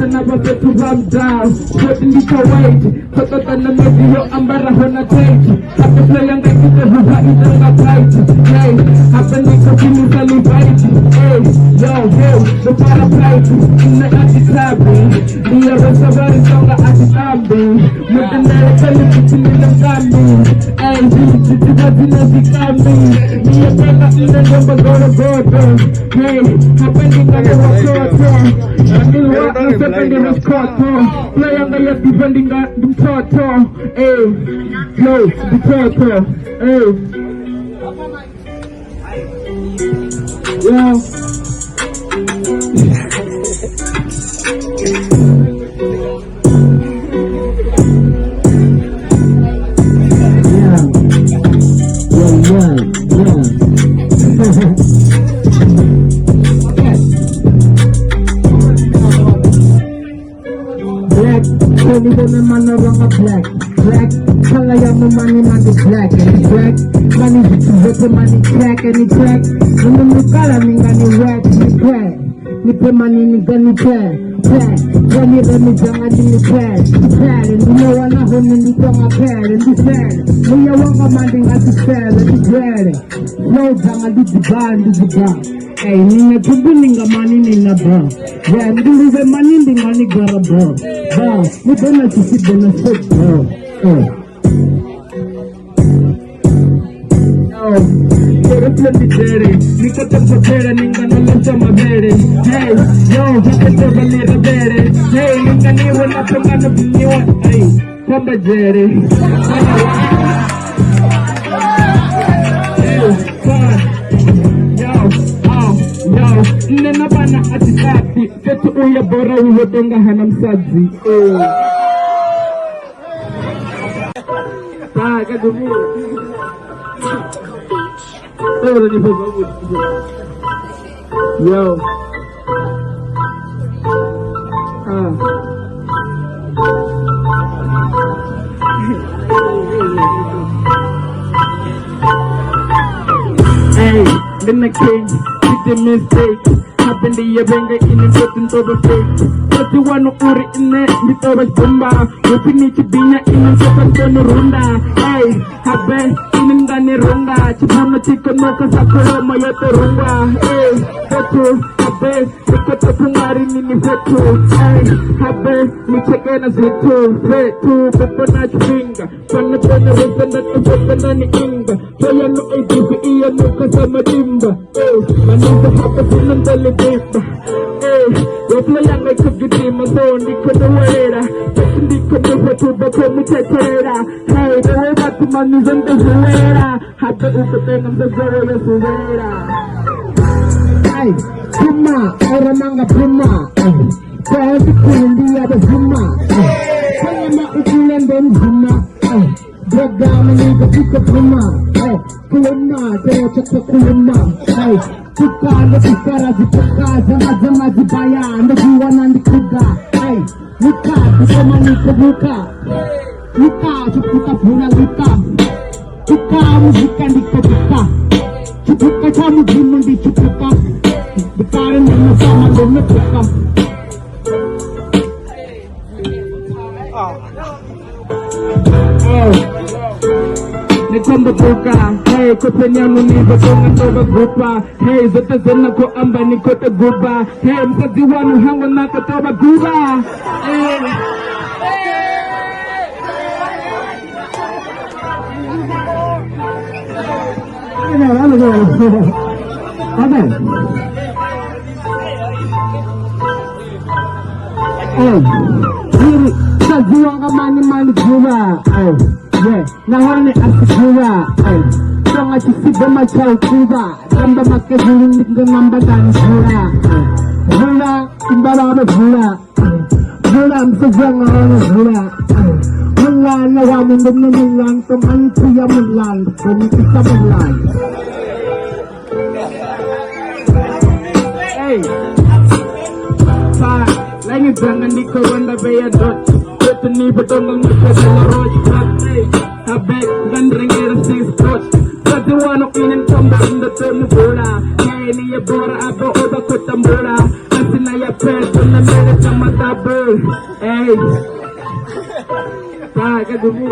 Never get to run down, putting it away. Put it on the video, I'm better when I take it. I've been playing the guitar, who got it on my plate. Hey, I've been like a feeling celebrating. Hey, yo, the fire plate, in the anti-tabby. The rest of it is on the anti-tabby. With the medical, it's in the family. Hey, it's the nothing as it can be. Me a brother in the number, go to border. Hey, I've been in the defending his quarter, play on the left defending the quarter, close the quarter, Even the man around a black, color ya mo money man is black, and it's black, money is the money crack, and it's crack, when the color ninga ni wet, ni crack, ni pe money ninga ni crack, when you let me down I need crack, and you know I know when you come up here, and this bad, when you walk a man ninga to sell, and it's bad, slow down I did the band, hey, ninga tubu ninga money ninga ba, yeah, ndu the money ninga ni gara ba. We don't like to sit down and sit down. Plenty dirty, we got them prepared and I'm gonna let my berry. Hey, yo, we can never let a berry. Hey, you can even up and gonna be new. Hey, come back, Jerry. Yo, nena bana atisati, ketu uya bora uhodonga hanamsazi. Yo. Hey, then I came with the mistake. Happened the yebenga in the button to the fake. But you want to put it in there, with our bomba. We need to be in the second runda. Hey, happen in the runda. Chipano chicken no kasakura mayote runga. Hey, betu, happen, because the pungari in the fetu. Hey, happen, we check in as it too. Fetu, coconut finger. Panapana weapon that the weapon and the inga. So you know it is the ear no kasamadimba. Hey, man is the happen in the lipa. Hey, you're playing like a good team, so you could do it. You could do it to the committee. Hey, the way that the man is on the Zuera. Have the open of the Zuera Zuera. Hey, Puma, Oramanga Puma. For every queen, the other Puma. Puma, Ukilan, then Puma. Drag down and leave the pick of Puma. Hey, Puma, they'll check the Puma. Hey, Tukala Tukara Zipaka Zama Zibaya and the Juan and the Kuga. Hey, Luka, the Somani Kabuka. Luka, Chupuka Puna Luka. Tuka, Musikan di Kabuka. Chupuka Chamu Jimu di Chupuka. The Karen and the Sama Loma Tuka. Nikomba buka, hey, kupenya muni batonga toba gupa. Hey, zota zona ko amba nikota guba. Hey, mkazi wanu hanga naka toba guba. Hey, kaziwanga mani guba. Yeah, now I'm Asura. Song I see the Machal Kuba. Number Makazin, the number Dansura. Hula, Imbarama Hula. Hula, I'm so young on Hula. Hula, no one in the Milan from Antia Milan, from Milan. Hey, fine, like it's done and Nico on the Bay Dot. But don't look at the road. I bet, then ring it a 6 foot. But Cause you wanna in and tumble in the turn of bola. Hey, ni ya bora abo oba kotambola. Kasi na ya pet on the minute sa matabel. Hey. Kaya ka gumo.